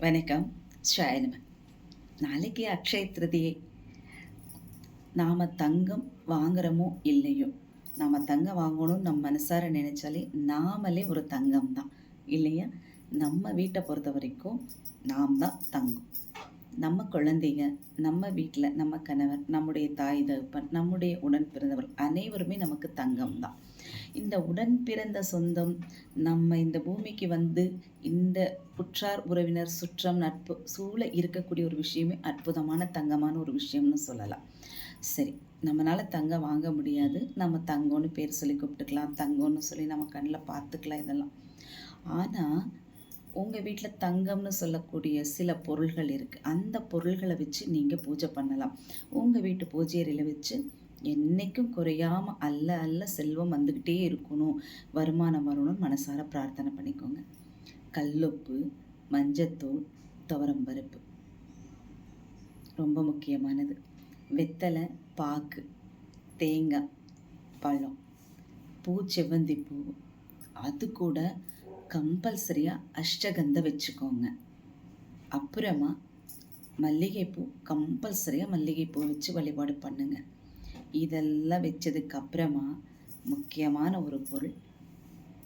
வணக்கம். ஷாயனம. நாளைக்கு அக்ஷய திருதியை. நாம் தங்கம் வாங்குறோமோ இல்லையோ, நாம் தங்கம் வாங்கணும்னு நம்ம மனசார நினைச்சாலே நாமளே ஒரு தங்கம் தான் இல்லையா? நம்ம வீட்டை பொறுத்த வரைக்கும் நாம் தான் தங்கம். நம்ம குழந்தைங்க, நம்ம வீட்டில் நம்ம கணவர், நம்முடைய தாய் தகப்பன், நம்முடைய உடன் பிறந்தவர் அனைவருமே நமக்கு தங்கம் தான். இந்த உடன் பிறந்த சொந்தம் நம்ம இந்த பூமிக்கு வந்து இந்த உற்றார் உறவினர் சுற்றம் நட்பு சூழ இருக்கக்கூடிய ஒரு விஷயமே அற்புதமான தங்கமான ஒரு விஷயம்னு சொல்லலாம். சரி, நம்மளால் தங்கம் வாங்க முடியாது, நம்ம தங்கம்னு பேர் சொல்லி கூப்பிட்டுக்கலாம், தங்கம்னு சொல்லி நம்ம கண்ணில் பார்த்துக்கலாம் இதெல்லாம். ஆனால் உங்கள் வீட்டில் தங்கம்னு சொல்லக்கூடிய சில பொருள்கள் இருக்குது. அந்த பொருள்களை வச்சு நீங்கள் பூஜை பண்ணலாம். உங்கள் வீட்டு பூஜை அறையில் வச்சு என்றைக்கும் குறையாமல் அல்ல அல்ல செல்வம் வந்துக்கிட்டே இருக்கணும், வருமானம் வரணும்னு மனசார பிரார்த்தனை பண்ணிக்கோங்க. கல்லுப்பு, மஞ்சத்தூள், துவரம்பருப்பு ரொம்ப முக்கியமானது. வெத்தலை, பாக்கு, தேங்காய், பழம், பூ, செவ்வந்தி பூ, அது கூட கம்பல்சரியாக அஷ்டகந்த வச்சுக்கோங்க. அப்புறமா மல்லிகைப்பூ, கம்பல்சரியாக மல்லிகைப்பூ வச்சு வழிபாடு பண்ணுங்கள். இதெல்லாம் வச்சதுக்கு அப்புறமா முக்கியமான ஒரு பொருள்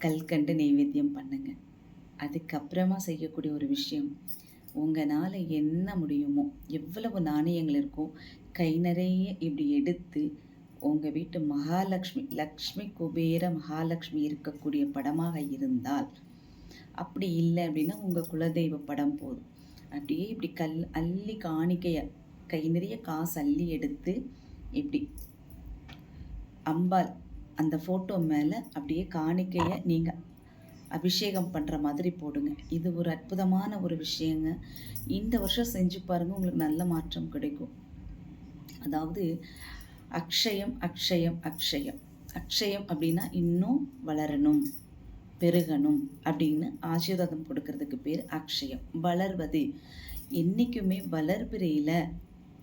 கல்கண்டு நெய்வேத்தியம் பண்ணுங்க. அதுக்கப்புறமா செய்யக்கூடிய ஒரு விஷயம், உங்களால் என்ன முடியுமோ எவ்வளவு நாணயங்கள் இருக்கோ கை நிறைய இப்படி எடுத்து உங்கள் வீட்டு மகாலட்சுமி, லக்ஷ்மி குபேர மகாலட்சுமி இருக்கக்கூடிய படமாக இருந்தால், அப்படி இல்லை அப்படின்னா உங்கள் குலதெய்வ படம் போதும். அப்படியே இப்படி அள்ளி காணிக்கைய கை நிறைய காசு அள்ளி எடுத்து இப்படி அம்பாள் அந்த ஃபோட்டோ மேலே அப்படியே காணிக்கையை நீங்கள் அபிஷேகம் பண்ணுற மாதிரி போடுங்க. இது ஒரு அற்புதமான ஒரு விஷயங்க. இந்த வருஷம் செஞ்சு பாருங்கள், உங்களுக்கு நல்ல மாற்றம் கிடைக்கும். அதாவது அக்ஷயம் அக்ஷயம் அக்ஷயம் அக்ஷயம் அப்படின்னா இன்னும் வளரணும், பெருகணும் அப்படின்னு ஆசீர்வாதம் கொடுக்கறதுக்கு பேர் அக்ஷயம். வளர்வது, என்றைக்குமே வளர்பிறையில்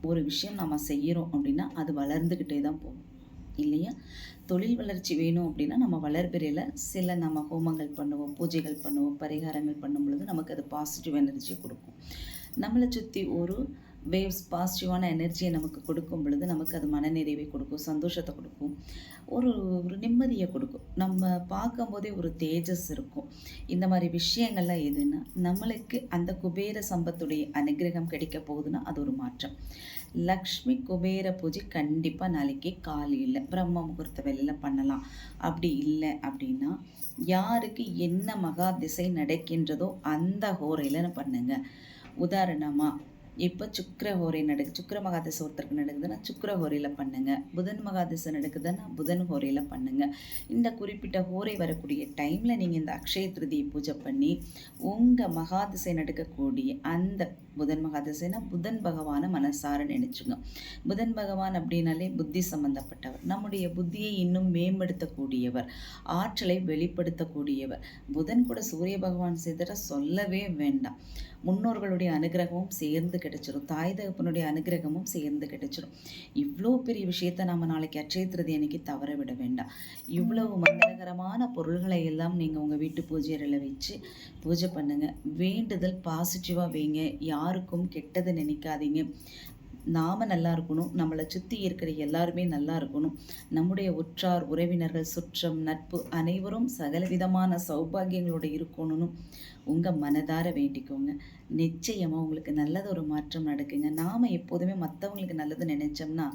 ஒரு விஷயம் நம்ம செய்கிறோம் அப்படின்னா அது வளர்ந்துக்கிட்டே தான் போகும் இல்லையா? தொழில் வளர்ச்சி வேணும் அப்படின்னா நம்ம வளர்பிறையில் சில நம்ம ஹோமங்கள் பண்ணுவோம், பூஜைகள் பண்ணுவோம், பரிகாரங்கள் பண்ணும் பொழுது நமக்கு அது பாசிட்டிவ் எனர்ஜி கொடுக்கும். நம்மளை சுற்றி ஒரு வேவ்ஸ் பாசிட்டிவான எனர்ஜியை நமக்கு கொடுக்கும் பொழுது நமக்கு அது மனநிறைவை கொடுக்கும், சந்தோஷத்தை கொடுக்கும், ஒரு ஒரு நிம்மதியை கொடுக்கும். நம்ம பார்க்கும்போதே ஒரு தேஜஸ் இருக்கும். இந்த மாதிரி விஷயங்கள்லாம் எதுன்னா நம்மளுக்கு அந்த குபேர சம்பத்துடைய அனுகிரகம் கிடைக்க போகுதுன்னா அது ஒரு மாற்றம். லக்ஷ்மி குபேர பூஜை கண்டிப்பாக நாளைக்கு காலையில் பிரம்ம முகூர்த்த வேலையில் பண்ணலாம். அப்படி இல்லை அப்படின்னா யாருக்கு என்ன மகா திசை நடக்கின்றதோ அந்த ஹோரையில் பண்ணுங்க. உதாரணமாக இப்போ சுக்கர ஹோரை சுக்கர மகாதிசை ஒருத்தருக்கு நடக்குதுன்னா சுக்கர ஹோரையில் பண்ணுங்க. புதன் மகாதிசை நடக்குதுன்னா புதன் ஹோரையில் பண்ணுங்க. இந்த குறிப்பிட்ட ஹோரை வரக்கூடிய டைமில் நீங்கள் இந்த அக்ஷய திருதியை பூஜை பண்ணி உங்கள் மகாதிசை நடக்கக்கூடிய அந்த புதன் மகாதிசைனா புதன் பகவானை மனசார நினைச்சுங்க. புதன் பகவான் அப்படின்னாலே புத்தி சம்பந்தப்பட்டவர், நம்முடைய புத்தியை இன்னும் மேம்படுத்தக்கூடியவர், ஆற்றலை வெளிப்படுத்தக்கூடியவர். புதன் கூட சூரிய பகவான் செய்தர சொல்லவே வேண்டாம். முன்னோர்களுடைய அனுகிரகமும் சேர்ந்து கிடைச்சிடும், தாய் தகப்பனுடைய அனுகிரகமும் சேர்ந்து கிடைச்சிடும். இவ்வளோ பெரிய விஷயத்தை நம்ம நாளைக்கு அட்சய திருதி அன்னைக்கு தவற விட வேண்டாம். இவ்வளவு மங்களகரமான பொருள்களை எல்லாம் நீங்கள் உங்கள் வீட்டு பூஜை அறையில் வச்சு பூஜை பண்ணுங்கள். வேண்டுதல் பாசிட்டிவாக வைங்க, யாருக்கும் கெட்டது நினைக்காதீங்க. நாம் நல்லா இருக்கணும், நம்மளை சுற்றி இருக்கிற எல்லாருமே நல்லா இருக்கணும், நம்முடைய உற்றார் உறவினர்கள் சுற்றம் நட்பு அனைவரும் சகலவிதமான சௌபாகியங்களோடு இருக்கணும்னு உங்கள் மனதார வேண்டிக்கோங்க. நிச்சயமாக உங்களுக்கு நல்லது ஒரு மாற்றம் நடக்குங்க. நாம் எப்போதுமே மற்றவங்களுக்கு நல்லது நினைச்சோம்னா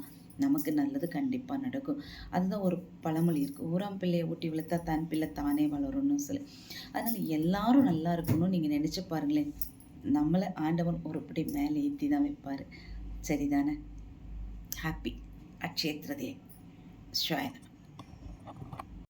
நமக்கு நல்லது கண்டிப்பாக நடக்கும். அதுதான் ஒரு பழமொழி இருக்குது, ஊராம் பிள்ளையை ஊட்டி வளர்த்தா தன் பிள்ளை தானே வளரும்னு சொல்லி. அதனால் எல்லாரும் நல்லா இருக்கணும்னு நீங்கள் நினச்சி பாருங்களேன், நம்மளை ஆண்டவன் ஒரு படி மேலே ஏற்றி தான் வைப்பார். சரிதானே? ஹாப்பி அக்ஷய திருதியை. ஷாயனம்.